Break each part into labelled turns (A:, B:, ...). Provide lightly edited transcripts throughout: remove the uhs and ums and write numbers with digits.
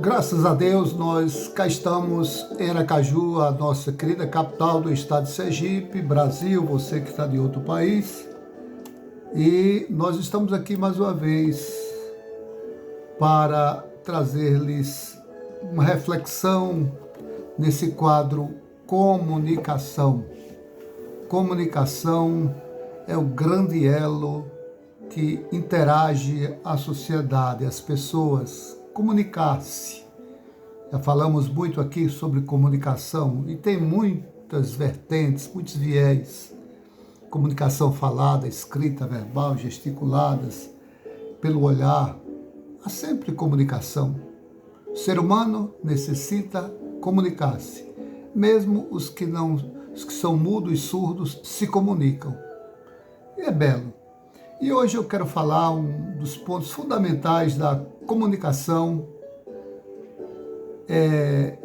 A: Graças a Deus, nós cá estamos em Aracaju, a nossa querida capital do estado de Sergipe, Brasil, você que está de outro país. E nós estamos aqui mais uma vez para trazer-lhes uma reflexão nesse quadro comunicação. Comunicação é o grande elo que interage a sociedade, as pessoas. Comunicar-se. Já falamos muito aqui sobre comunicação e tem muitas vertentes, muitos viés. Comunicação falada, escrita, verbal, gesticuladas, pelo olhar. Há sempre comunicação. O ser humano necessita comunicar-se. Mesmo os que são mudos e surdos se comunicam. E é belo. E hoje eu quero falar um dos pontos fundamentais da comunicação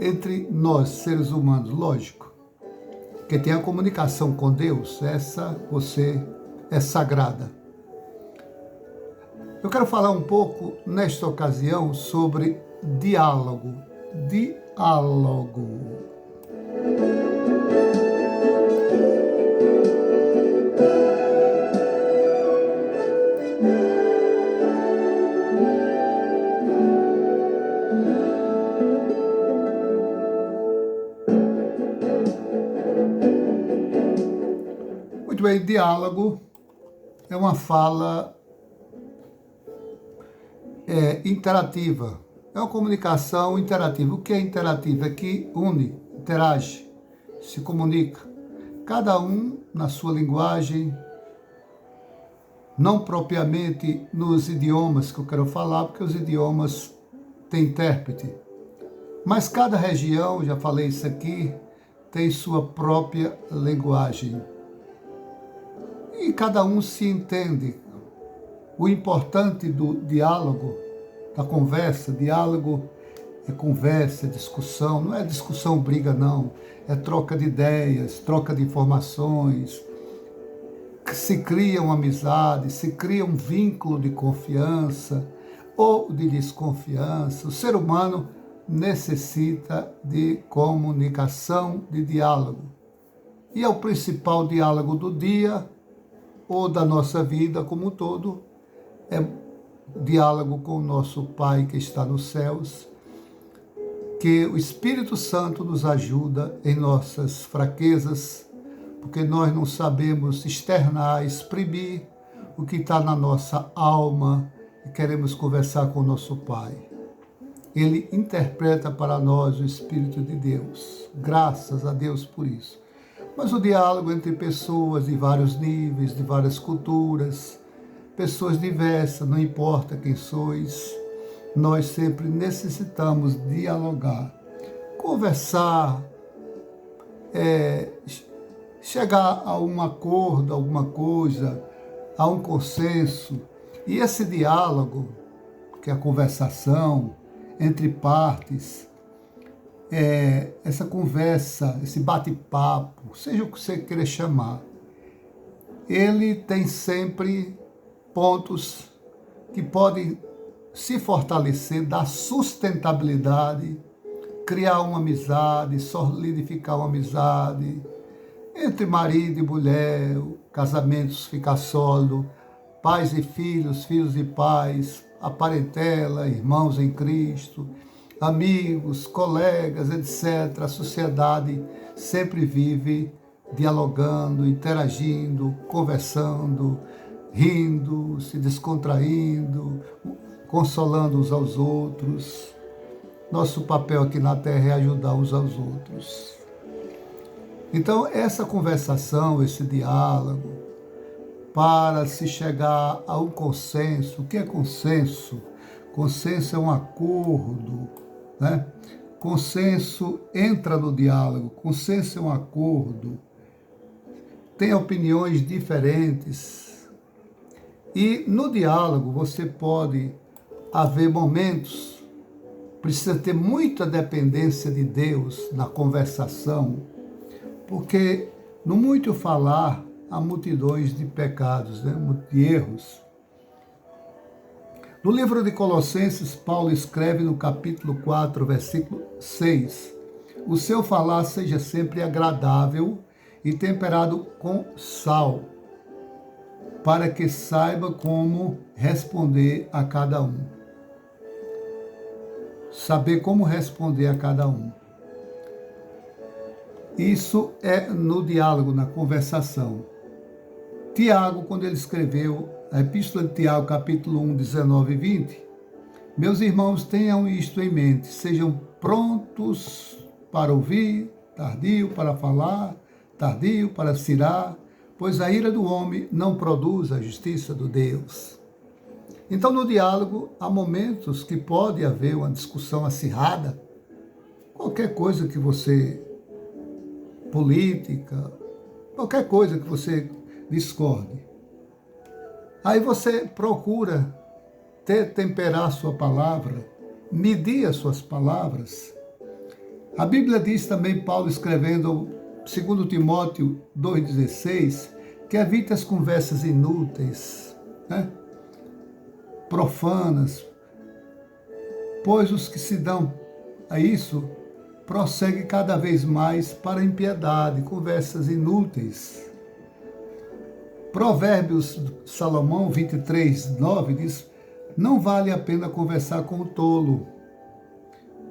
A: entre nós, seres humanos, lógico. Porque tem a comunicação com Deus, essa você é sagrada. Eu quero falar um pouco, nesta ocasião, sobre diálogo. Diálogo. Muito bem, diálogo é uma fala interativa, é uma comunicação interativa. O que é interativa? É que une, interage, se comunica, cada um na sua linguagem, não propriamente nos idiomas que eu quero falar, porque os idiomas têm intérprete, mas cada região, já falei isso aqui, tem sua própria linguagem. E cada um se entende. O importante do diálogo, da conversa, diálogo é conversa, é discussão, não é discussão, briga não, é troca de ideias, troca de informações, se cria uma amizade, se cria um vínculo de confiança ou de desconfiança. O ser humano necessita de comunicação, de diálogo. E é o principal diálogo do dia, ou da nossa vida como um todo, é diálogo com o nosso Pai que está nos céus, que o Espírito Santo nos ajuda em nossas fraquezas, porque nós não sabemos externar, exprimir o que está na nossa alma e queremos conversar com o nosso Pai. Ele interpreta para nós o Espírito de Deus. Graças a Deus por isso. Mas o diálogo entre pessoas de vários níveis, de várias culturas, pessoas diversas, não importa quem sois, nós sempre necessitamos dialogar, conversar, chegar a um acordo, alguma coisa, a um consenso. E esse diálogo, que é a conversação entre partes, essa conversa, esse bate-papo, seja o que você queira chamar, ele tem sempre pontos que podem se fortalecer, dar sustentabilidade, criar uma amizade, solidificar uma amizade entre marido e mulher, casamentos ficar sólido, pais e filhos, filhos e pais, a parentela, irmãos em Cristo, amigos, colegas, etc. A sociedade sempre vive dialogando, interagindo, conversando, rindo, se descontraindo, consolando uns aos outros. Nosso papel aqui na Terra é ajudar uns aos outros. Então, essa conversação, esse diálogo, para se chegar a um consenso. O que é consenso? Consenso é um acordo, né? Consenso entra no diálogo, consenso é um acordo, tem opiniões diferentes. E no diálogo você pode haver momentos, precisa ter muita dependência de Deus na conversação, porque no muito falar há multidões de pecados, né? De erros. No livro de Colossenses, Paulo escreve no capítulo 4, versículo 6, o seu falar seja sempre agradável e temperado com sal, para que saiba como responder a cada um. Saber como responder a cada um. Isso é no diálogo, na conversação. Tiago, quando ele escreveu a Epístola de Tiago, capítulo 1, 19 e 20, meus irmãos, tenham isto em mente, sejam prontos para ouvir, tardio para falar, tardio para cirar, pois a ira do homem não produz a justiça do Deus. Então, no diálogo, há momentos que pode haver uma discussão acirrada, qualquer coisa que você, política, qualquer coisa que você discorde. Aí você procura temperar a sua palavra, medir as suas palavras. A Bíblia diz também, Paulo escrevendo 2 Timóteo 2,16, que evite as conversas inúteis, né? Profanas, pois os que se dão a isso prosseguem cada vez mais para a impiedade, conversas inúteis. Provérbios Salomão 23, 9 diz, não vale a pena conversar com o tolo,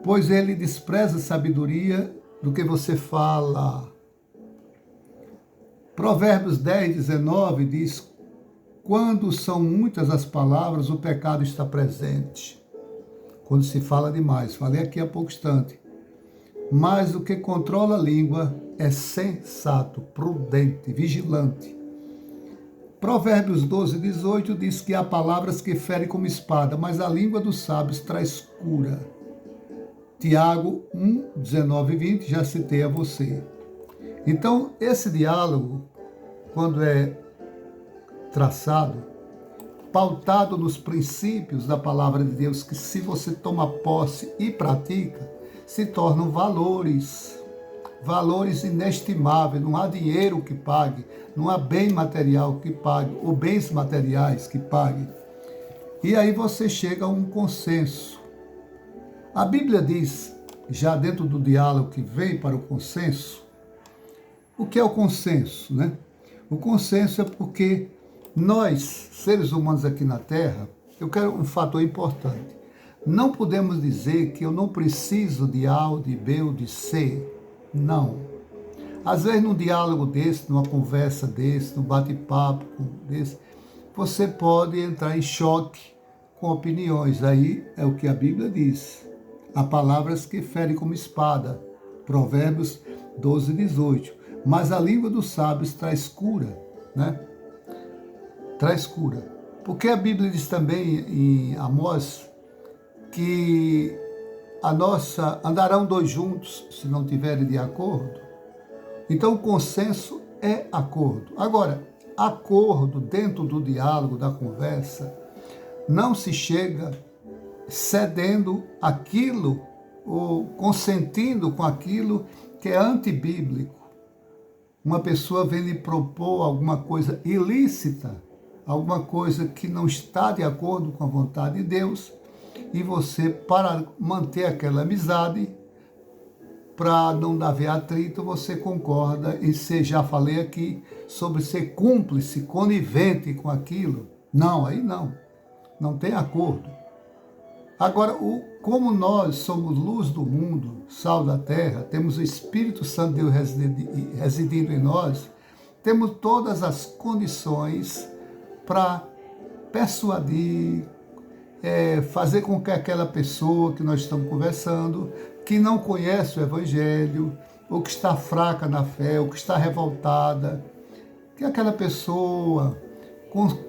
A: pois ele despreza a sabedoria do que você fala. Provérbios 10, 19 diz, quando são muitas as palavras, o pecado está presente. Quando se fala demais, falei aqui há pouco instante. Mas o que controla a língua é sensato, prudente, vigilante. Provérbios 12, 18 diz que há palavras que ferem como espada, mas a língua dos sábios traz cura. Tiago 1, 19 e 20, já citei a você. Então, esse diálogo, quando é traçado, pautado nos princípios da palavra de Deus, que se você toma posse e pratica, se tornam valores inestimáveis, não há dinheiro que pague, não há bem material que pague, ou bens materiais que pague. E aí você chega a um consenso. A Bíblia diz, já dentro do diálogo que vem para o consenso, o que é o consenso, né? O consenso é porque nós, seres humanos aqui na Terra, eu quero um fator importante. Não podemos dizer que eu não preciso de A, ou de B ou de C. Não. Às vezes, num diálogo desse, numa conversa desse, num bate-papo desse, você pode entrar em choque com opiniões. Aí é o que a Bíblia diz. Há palavras que ferem como espada. Provérbios 12, 18. Mas a língua dos sábios traz cura, né? Traz cura. Porque a Bíblia diz também em Amós que andarão dois juntos se não tiverem de acordo. Então o consenso é acordo. Agora, acordo dentro do diálogo, da conversa, não se chega cedendo aquilo ou consentindo com aquilo que é antibíblico. Uma pessoa vem lhe propor alguma coisa ilícita, alguma coisa que não está de acordo com a vontade de Deus, e você, para manter aquela amizade, para não haver atrito, você concorda em ser, já falei aqui, sobre ser cúmplice, conivente com aquilo. Não, aí não tem acordo. Agora, como nós somos luz do mundo, sal da terra, temos o Espírito Santo de Deus residindo em nós, temos todas as condições para persuadir, fazer com que aquela pessoa que nós estamos conversando, que não conhece o Evangelho, ou que está fraca na fé, ou que está revoltada, que aquela pessoa,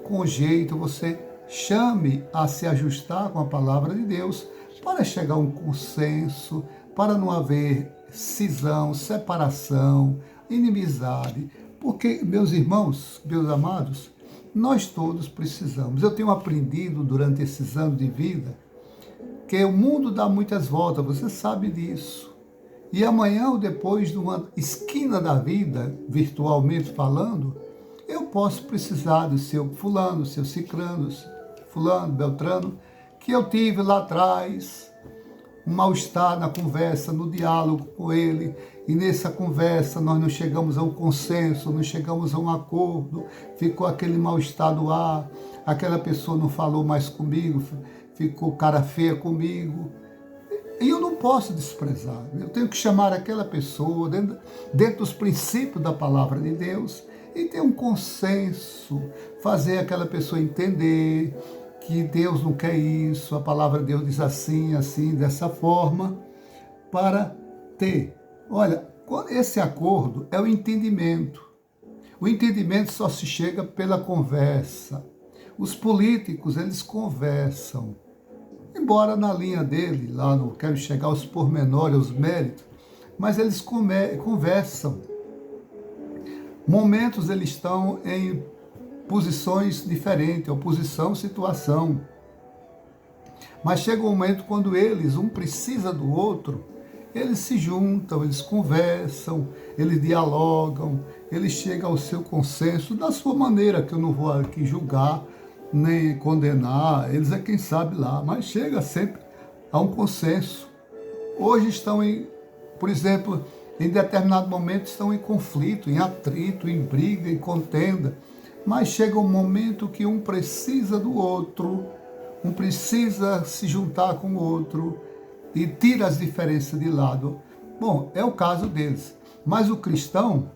A: com jeito, você chame a se ajustar com a palavra de Deus para chegar a um consenso, para não haver cisão, separação, inimizade. Porque, meus irmãos, meus amados, nós todos precisamos. Eu tenho aprendido durante esses anos de vida que o mundo dá muitas voltas, você sabe disso. E amanhã ou depois, de uma esquina da vida, virtualmente falando, eu posso precisar do seu fulano, seu cicrano, fulano, beltrano, que eu tive lá atrás, um mal-estar na conversa, no diálogo com ele, e nessa conversa nós não chegamos a um consenso, não chegamos a um acordo, ficou aquele mal-estar no ar, aquela pessoa não falou mais comigo, ficou cara feia comigo. E eu não posso desprezar, eu tenho que chamar aquela pessoa dentro dos princípios da palavra de Deus e ter um consenso, fazer aquela pessoa entender que Deus não quer isso, a palavra de Deus diz assim, assim, dessa forma, para ter. Olha, esse acordo é o entendimento. O entendimento só se chega pela conversa. Os políticos, eles conversam. Embora na linha dele, lá não quero chegar aos pormenores, aos méritos, mas eles conversam. Momentos eles estão em posições diferentes, oposição, situação. Mas chega um momento quando eles, um precisa do outro, eles se juntam, eles conversam, eles dialogam, eles chegam ao seu consenso da sua maneira, que eu não vou aqui julgar, nem condenar, eles é quem sabe lá, mas chega sempre a um consenso. Hoje estão por exemplo, em determinado momento estão em conflito, em atrito, em briga, em contenda, mas chega um momento que um precisa do outro, um precisa se juntar com o outro e tira as diferenças de lado. Bom, é o caso deles, mas o cristão,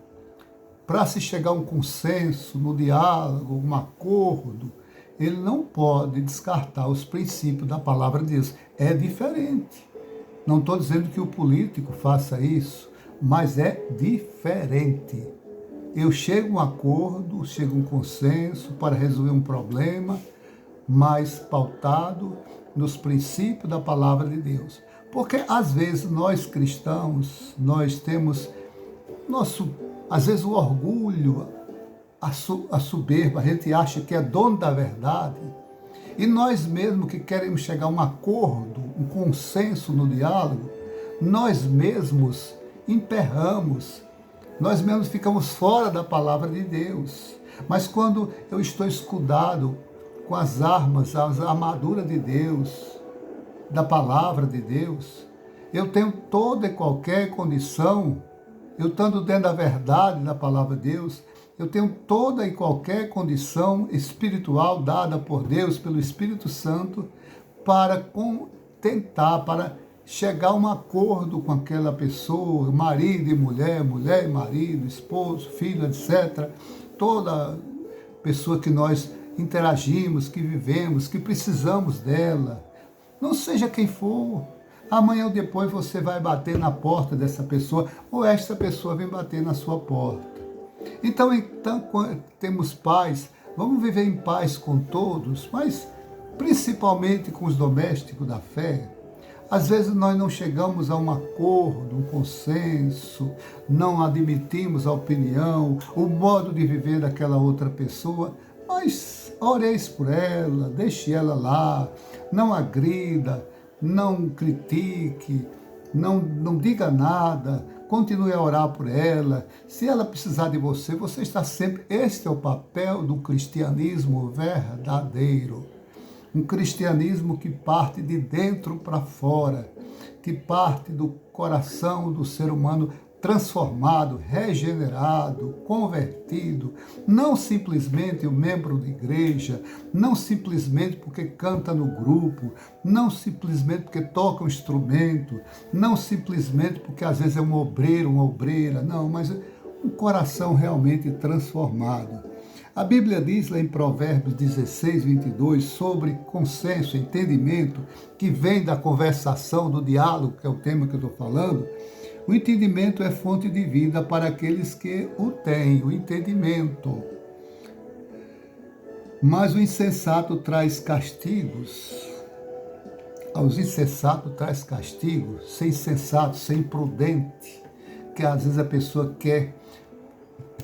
A: para se chegar a um consenso, no diálogo, um acordo, ele não pode descartar os princípios da palavra de Deus. É diferente. Não estou dizendo que o político faça isso, mas é diferente. Eu chego a um acordo, chego a um consenso para resolver um problema, mas pautado nos princípios da palavra de Deus. Porque às vezes nós cristãos, nós temos às vezes o orgulho, a soberba, a gente acha que é dono da verdade, e nós mesmos que queremos chegar a um acordo, um consenso no diálogo, nós mesmos emperramos, nós mesmos ficamos fora da palavra de Deus. Mas quando eu estou escudado com as armas, a armadura de Deus, da palavra de Deus, eu tenho toda e qualquer condição, eu estando dentro da verdade da palavra de Deus, eu tenho toda e qualquer condição espiritual dada por Deus, pelo Espírito Santo, para tentar, para chegar a um acordo com aquela pessoa, marido e mulher, mulher e marido, esposo, filho, etc. Toda pessoa que nós interagimos, que vivemos, que precisamos dela. Não seja quem for, amanhã ou depois você vai bater na porta dessa pessoa, ou esta pessoa vem bater na sua porta. Então, temos paz, vamos viver em paz com todos, mas principalmente com os domésticos da fé. Às vezes nós não chegamos a um acordo, um consenso, não admitimos a opinião, o modo de viver daquela outra pessoa, mas oreis por ela, deixe ela lá, não agrida, não critique, não diga nada, continue a orar por ela. Se ela precisar de você, você está sempre... Este é o papel do cristianismo verdadeiro. Um cristianismo que parte de dentro para fora, que parte do coração do ser humano transformado, regenerado, convertido, não simplesmente um membro de igreja, não simplesmente porque canta no grupo, não simplesmente porque toca um instrumento, não simplesmente porque às vezes é um obreiro, uma obreira, não, mas um coração realmente transformado. A Bíblia diz lá em Provérbios 16, 22, sobre consenso, entendimento, que vem da conversação, do diálogo, que é o tema que eu estou falando. O entendimento é fonte de vida para aqueles que o têm, o entendimento. Mas o insensato traz castigos. Aos insensatos traz castigo, ser insensato, ser imprudente, que às vezes a pessoa quer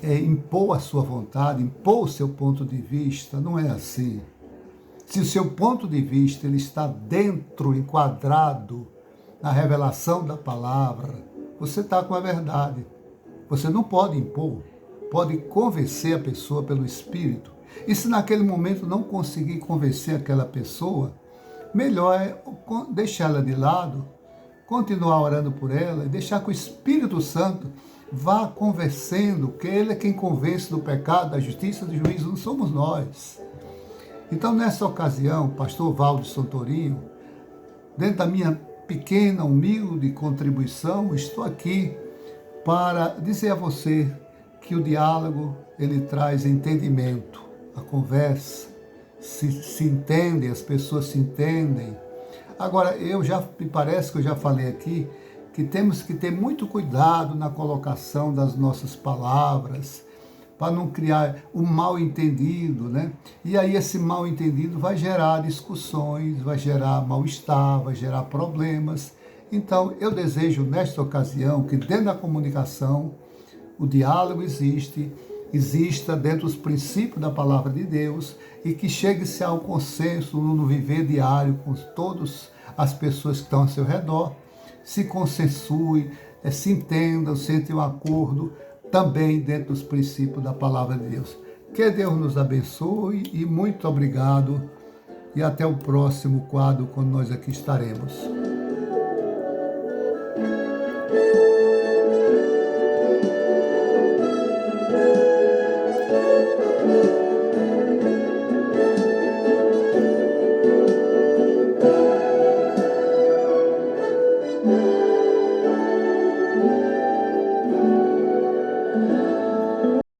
A: impor a sua vontade, impor o seu ponto de vista, não é assim. Se o seu ponto de vista ele está dentro, enquadrado na revelação da palavra, você está com a verdade. Você não pode impor, pode convencer a pessoa pelo Espírito. E se naquele momento não conseguir convencer aquela pessoa, melhor é deixar ela de lado, continuar orando por ela e deixar que o Espírito Santo vá convencendo, que Ele é quem convence do pecado, da justiça, do juízo, não somos nós. Então, nessa ocasião, pastor Valdo Santorinho, dentro da minha pequena, humilde contribuição, estou aqui para dizer a você que o diálogo, ele traz entendimento, a conversa, se entende, as pessoas se entendem. Agora, me parece que eu já falei aqui, que temos que ter muito cuidado na colocação das nossas palavras, para não criar um mal-entendido, né? E aí esse mal-entendido vai gerar discussões, vai gerar mal-estar, vai gerar problemas. Então, eu desejo, nesta ocasião, que dentro da comunicação, o diálogo exista dentro dos princípios da palavra de Deus e que chegue-se ao consenso no viver diário com todas as pessoas que estão ao seu redor, se consensue, se entendam, sentem um acordo também dentro dos princípios da palavra de Deus. Que Deus nos abençoe e muito obrigado e até o próximo quadro quando nós aqui estaremos.